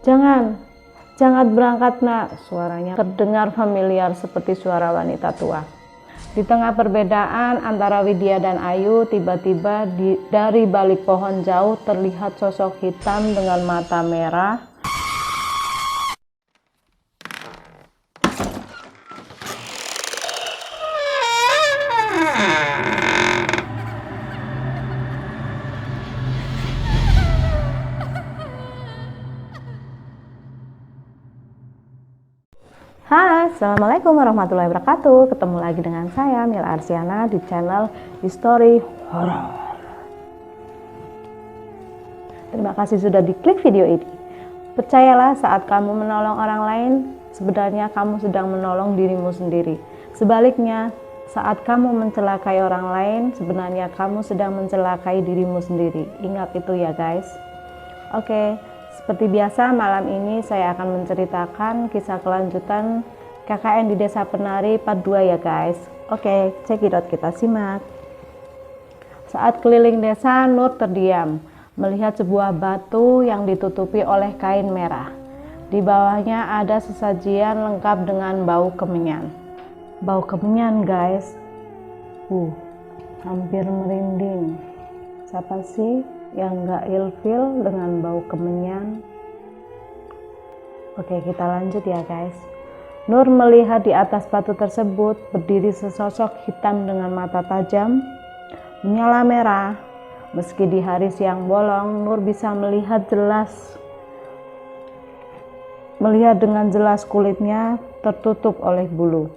Jangan berangkat nak, suaranya terdengar familiar seperti suara wanita tua. Di tengah perbedaan antara Widya dan Ayu, tiba-tiba dari balik pohon jauh terlihat sosok hitam dengan mata merah. Hai, assalamualaikum warahmatullahi wabarakatuh. Ketemu lagi dengan saya Mila Arsiana di channel History Horror. Terima kasih sudah diklik video ini. Percayalah, saat kamu menolong orang lain, sebenarnya kamu sedang menolong dirimu sendiri. Sebaliknya, saat kamu mencelakai orang lain, sebenarnya kamu sedang mencelakai dirimu sendiri. Ingat itu ya guys. Oke. Seperti biasa, malam ini saya akan menceritakan kisah kelanjutan KKN di Desa Penari part 2 ya guys. Oke, cekidot, kita simak. Saat keliling desa, Nur terdiam melihat sebuah batu yang ditutupi oleh kain merah. Di bawahnya ada sesajian lengkap dengan bau kemenyan. Bau kemenyan guys. Hampir merinding. Siapa sih yang gak ilfil dengan bau kemenyan? Oke, kita lanjut ya guys. Nur melihat di atas batu tersebut berdiri sesosok hitam dengan mata tajam, menyala merah. Meski di hari siang bolong, Nur bisa melihat dengan jelas kulitnya tertutup oleh bulu.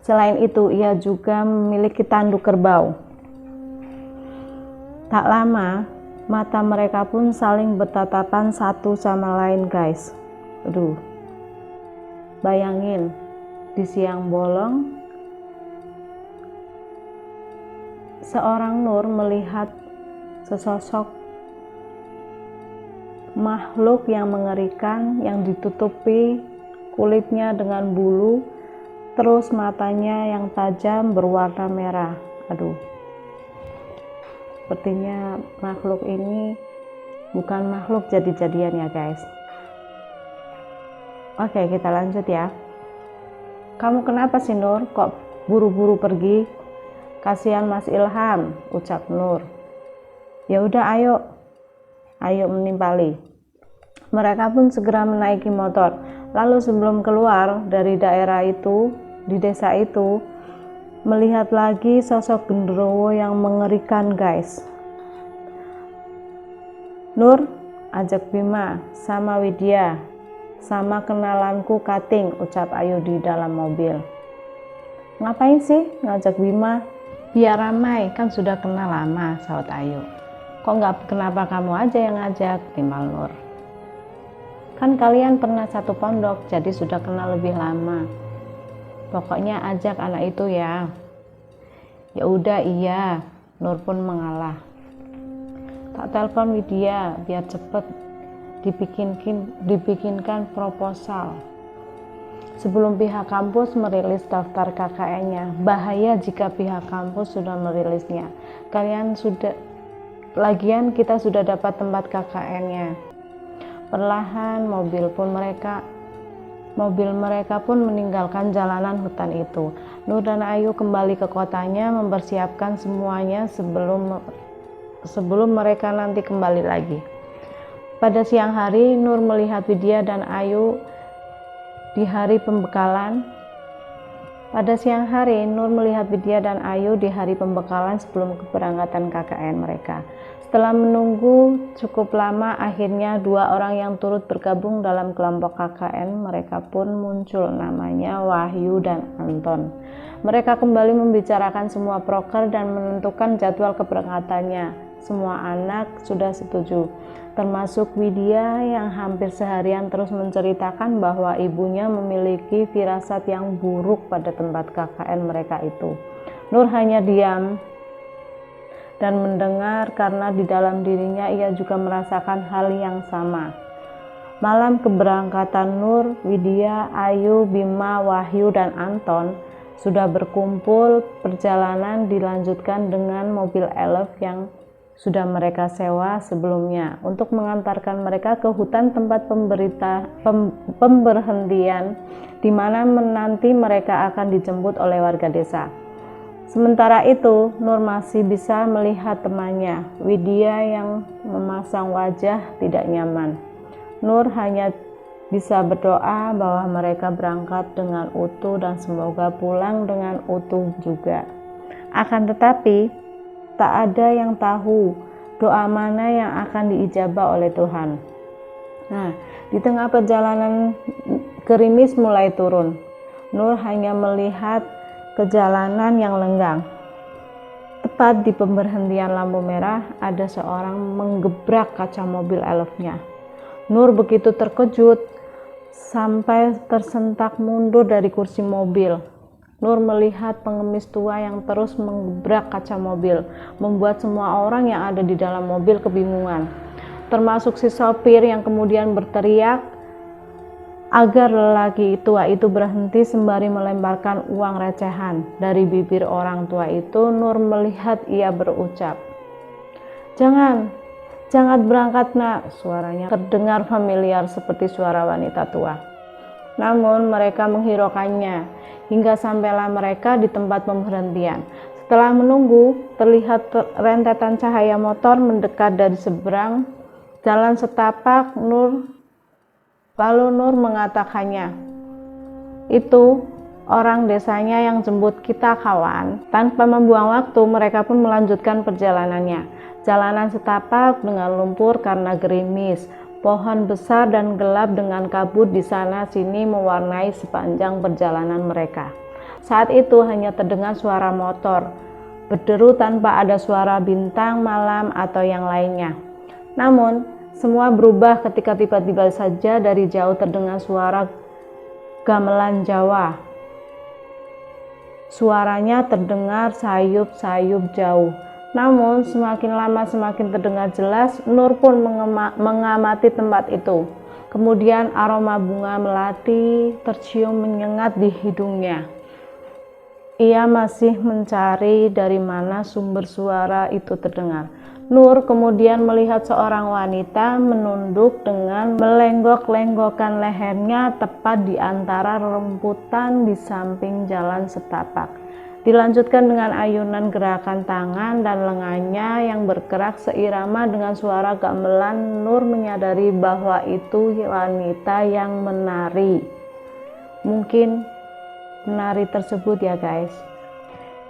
Selain itu, ia juga memiliki tanduk kerbau. Tak lama, mata mereka pun saling bertatapan satu sama lain guys. Bayangin, di siang bolong, seorang Nur melihat sesosok makhluk yang mengerikan yang ditutupi kulitnya dengan bulu, terus matanya yang tajam berwarna merah. Sepertinya makhluk ini bukan makhluk jadi-jadian ya guys. Oke, kita lanjut ya. Kamu kenapa sih Nur? Kok buru-buru pergi? Kasihan Mas Ilham, ucap Nur. Ya udah, ayo menimpali. Mereka pun segera menaiki motor. Lalu sebelum keluar dari daerah itu, di desa itu, melihat lagi sosok genderuwo yang mengerikan guys. Nur, ajak Bima sama Widya, sama kenalanku Kating, ucap Ayu di dalam mobil. Ngapain sih ngajak Bima? Biar ramai, kan sudah kenal lama, saut Ayu. Kenapa kamu aja yang ngajak, timbal Nur. Kan kalian pernah satu pondok, jadi sudah kenal lebih lama. Pokoknya ajak anak itu ya. Ya udah, iya. Nur pun mengalah. Tak telepon Widya biar cepet dibikinkan proposal. Sebelum pihak kampus merilis daftar KKN-nya. Bahaya jika pihak kampus sudah merilisnya. Lagian kita sudah dapat tempat KKN-nya. Perlahan mobil mereka pun meninggalkan jalanan hutan itu. Nur dan Ayu kembali ke kotanya mempersiapkan semuanya sebelum mereka nanti kembali lagi. Pada siang hari, Nur melihat Widya dan Ayu di hari pembekalan. Sebelum keberangkatan KKN mereka. Setelah menunggu cukup lama, akhirnya dua orang yang turut bergabung dalam kelompok KKN mereka pun muncul, namanya Wahyu dan Anton. Mereka kembali membicarakan semua proker dan menentukan jadwal keberangkatannya. Semua anak sudah setuju, termasuk Widya yang hampir seharian terus menceritakan bahwa ibunya memiliki firasat yang buruk pada tempat KKN mereka itu. Nur hanya diam dan mendengar karena di dalam dirinya ia juga merasakan hal yang sama. Malam keberangkatan Nur, Widya, Ayu, Bima, Wahyu, dan Anton sudah berkumpul. Perjalanan dilanjutkan dengan mobil elf yang sudah mereka sewa sebelumnya untuk mengantarkan mereka ke hutan tempat pemberhentian di mana nanti mereka akan dijemput oleh warga desa. Sementara itu, Nur masih bisa melihat temannya, Widya, yang memasang wajah tidak nyaman. Nur hanya bisa berdoa bahwa mereka berangkat dengan utuh dan semoga pulang dengan utuh juga. Akan tetapi, tak ada yang tahu doa mana yang akan diijabah oleh Tuhan. Nah, di tengah perjalanan gerimis mulai turun. Nur hanya melihat kejalanan yang lenggang. Tepat di pemberhentian lampu merah, ada seorang menggebrak kaca mobil elfnya. Nur begitu terkejut sampai tersentak mundur dari kursi mobil. Nur melihat pengemis tua yang terus menggebrak kaca mobil, membuat semua orang yang ada di dalam mobil kebingungan, termasuk si sopir yang kemudian berteriak agar lelaki tua itu berhenti sembari melemparkan uang recehan. Dari bibir orang tua itu, Nur melihat ia berucap, "Jangan berangkat nak." Suaranya terdengar familiar seperti suara wanita tua. Namun mereka menghiraukannya hingga sampailah mereka di tempat pemberhentian. Setelah menunggu, terlihat rentetan cahaya motor mendekat dari seberang jalan setapak. Lalu Nur mengatakannya, "Itu orang desanya yang jemput kita, kawan." Tanpa membuang waktu, mereka pun melanjutkan perjalanannya. Jalanan setapak dengan lumpur karena gerimis. Pohon besar dan gelap dengan kabut di sana sini mewarnai sepanjang perjalanan mereka. Saat itu hanya terdengar suara motor berderu tanpa ada suara bintang malam atau yang lainnya. Namun, semua berubah ketika tiba-tiba saja dari jauh terdengar suara gamelan Jawa. Suaranya terdengar sayup-sayup jauh. Namun semakin lama semakin terdengar jelas. Nur pun mengamati tempat itu. Kemudian aroma bunga melati tercium menyengat di hidungnya. Ia masih mencari dari mana sumber suara itu terdengar. Nur kemudian melihat seorang wanita menunduk dengan melenggok-lenggokkan lehernya tepat di antara rerumputan di samping jalan setapak. Dilanjutkan dengan ayunan gerakan tangan dan lengannya yang bergerak seirama dengan suara gamelan. Nur menyadari bahwa itu wanita yang menari. Mungkin menari tersebut ya guys.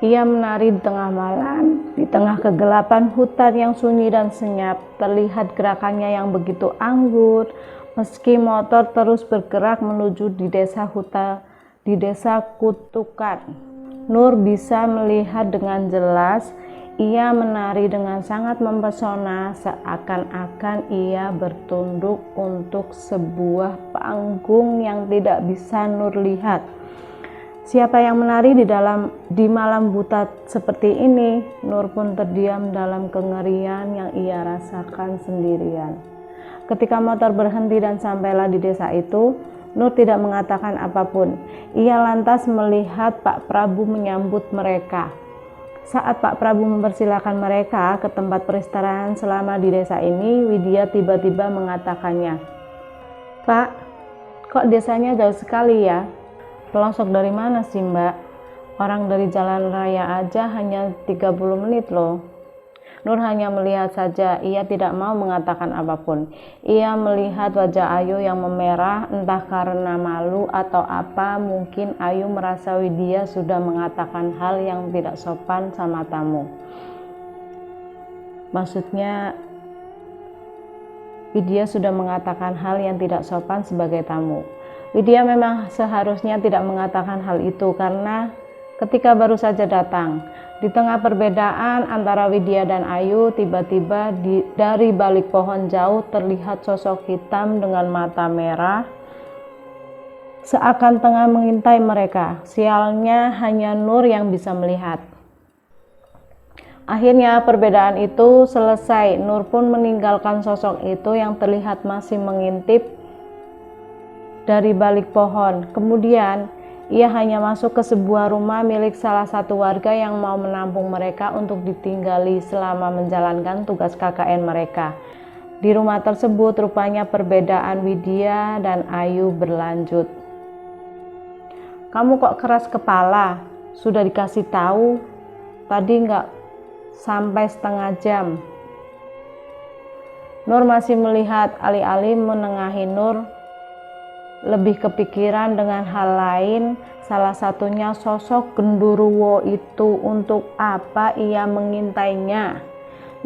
Ia menari di tengah malam, di tengah kegelapan hutan yang sunyi dan senyap. Terlihat gerakannya yang begitu anggun, meski motor terus bergerak menuju di desa Kutukan. Nur bisa melihat dengan jelas. Ia menari dengan sangat mempesona, seakan-akan ia bertunduk untuk sebuah panggung yang tidak bisa Nur lihat. Siapa yang menari di malam buta seperti ini? Nur pun terdiam dalam kengerian yang ia rasakan sendirian. Ketika motor berhenti dan sampailah di desa itu, Nur tidak mengatakan apapun. Ia lantas melihat Pak Prabu menyambut mereka. Saat Pak Prabu mempersilakan mereka ke tempat peristirahan selama di desa ini, Widya tiba-tiba mengatakannya, "Pak, kok desanya jauh sekali ya?" "Pelosok dari mana sih Mbak? Orang dari jalan raya aja hanya 30 menit loh." Nur hanya melihat saja, ia tidak mau mengatakan apapun. Ia melihat wajah Ayu yang memerah, entah karena malu atau apa. Mungkin Ayu merasa Widya sudah mengatakan hal yang tidak sopan sama tamu. Maksudnya, Widya sudah mengatakan hal yang tidak sopan sebagai tamu. Widya memang seharusnya tidak mengatakan hal itu karena ketika baru saja datang. Di tengah perbedaan antara Widya dan Ayu, tiba-tiba dari balik pohon jauh terlihat sosok hitam dengan mata merah, seakan tengah mengintai mereka. Sialnya hanya Nur yang bisa melihat. Akhirnya perbedaan itu selesai. Nur pun meninggalkan sosok itu yang terlihat masih mengintip dari balik pohon. Kemudian Ia hanya masuk ke sebuah rumah milik salah satu warga yang mau menampung mereka untuk ditinggali selama menjalankan tugas KKN mereka. Di rumah tersebut rupanya perbedaan Widya dan Ayu berlanjut. Kamu kok keras kepala? Sudah dikasih tahu, tadi nggak sampai setengah jam. Nur masih melihat, alih-alih menengahi Nur lebih kepikiran dengan hal lain, salah satunya sosok genderuwo itu. Untuk apa ia mengintainya?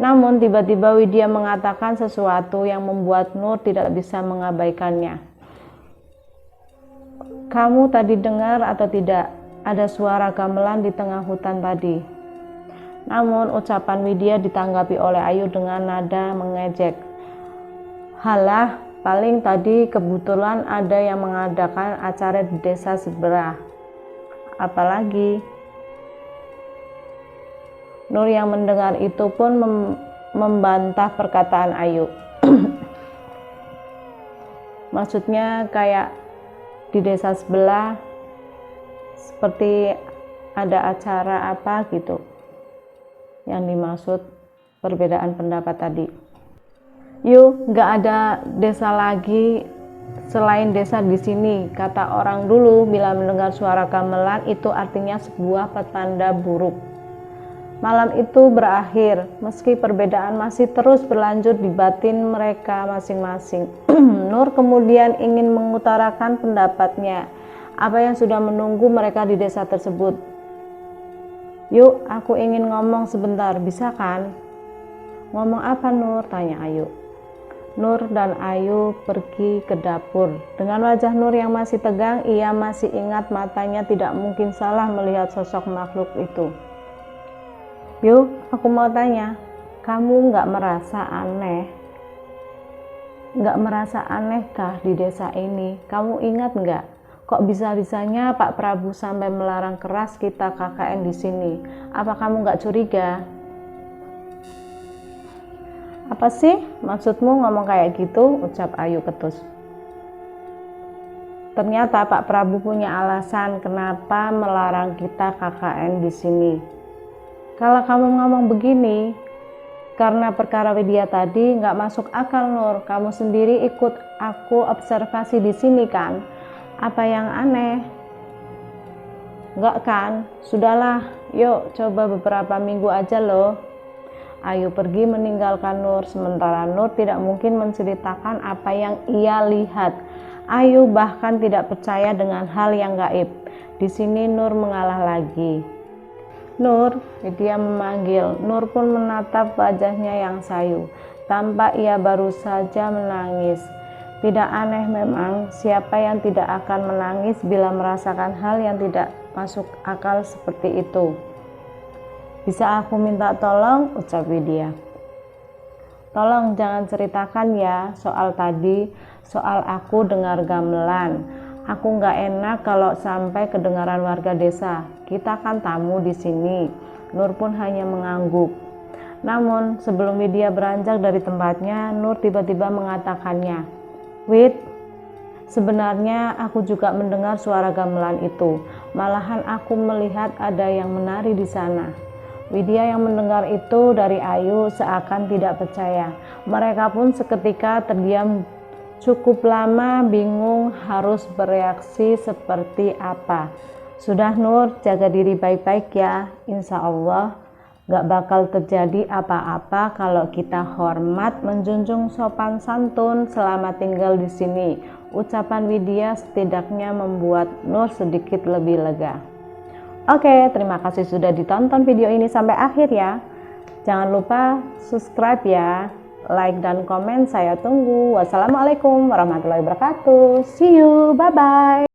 Namun tiba-tiba Widya mengatakan sesuatu yang membuat Nur tidak bisa mengabaikannya. Kamu tadi dengar atau tidak? Ada suara gamelan di tengah hutan tadi. Namun ucapan Widya ditanggapi oleh Ayu dengan nada mengejek. Halah, paling tadi kebetulan ada yang mengadakan acara di desa sebelah. Apalagi? Nur yang mendengar itu pun membantah perkataan Ayu. Maksudnya kayak di desa sebelah seperti ada acara apa gitu yang dimaksud perbedaan pendapat tadi. Yuk, nggak ada desa lagi selain desa di sini. Kata orang dulu, bila mendengar suara gamelan itu artinya sebuah petanda buruk. Malam itu berakhir, meski perbedaan masih terus berlanjut di batin mereka masing-masing. Nur kemudian ingin mengutarakan pendapatnya, apa yang sudah menunggu mereka di desa tersebut. Yuk, aku ingin ngomong sebentar, bisa kan? Ngomong apa Nur? Tanya Ayu. Nur dan Ayu pergi ke dapur. Dengan wajah Nur yang masih tegang, ia masih ingat matanya tidak mungkin salah melihat sosok makhluk itu. Yuk, aku mau tanya, kamu nggak merasa aneh? Nggak merasa anehkah di desa ini? Kamu ingat nggak? Kok bisa-bisanya Pak Prabu sampai melarang keras kita KKN di sini? Apa kamu nggak curiga? Apa sih maksudmu ngomong kayak gitu? Ucap Ayu ketus. Ternyata Pak Prabu punya alasan kenapa melarang kita KKN di sini. Kalau kamu ngomong begini, karena perkara Widya tadi nggak masuk akal Nur. Kamu sendiri ikut aku observasi di sini kan? Apa yang aneh? Nggak kan? Sudahlah, yuk coba beberapa minggu aja loh. Ayu pergi meninggalkan Nur, sementara Nur tidak mungkin menceritakan apa yang ia lihat. Ayu bahkan tidak percaya dengan hal yang gaib. Di sini Nur mengalah lagi. Nur, dia memanggil. Nur pun menatap wajahnya yang sayu. Tampak ia baru saja menangis. Tidak aneh memang, siapa yang tidak akan menangis bila merasakan hal yang tidak masuk akal seperti itu. Bisa aku minta tolong? Ucap Widya. Tolong jangan ceritakan ya soal tadi, soal aku dengar gamelan. Aku nggak enak kalau sampai kedengaran warga desa. Kita kan tamu di sini. Nur pun hanya mengangguk. Namun sebelum Widya beranjak dari tempatnya, Nur tiba-tiba mengatakannya. Wid, sebenarnya aku juga mendengar suara gamelan itu. Malahan aku melihat ada yang menari di sana. Widya yang mendengar itu dari Ayu seakan tidak percaya. Mereka pun seketika terdiam cukup lama, bingung harus bereaksi seperti apa. Sudah Nur, jaga diri baik-baik ya. Insya Allah gak bakal terjadi apa-apa kalau kita hormat, menjunjung sopan santun selama tinggal di sini. Ucapan Widya setidaknya membuat Nur sedikit lebih lega. Oke, terima kasih sudah ditonton video ini sampai akhir ya. Jangan lupa subscribe ya. Like dan komen saya tunggu. Wassalamualaikum warahmatullahi wabarakatuh. See you, bye-bye.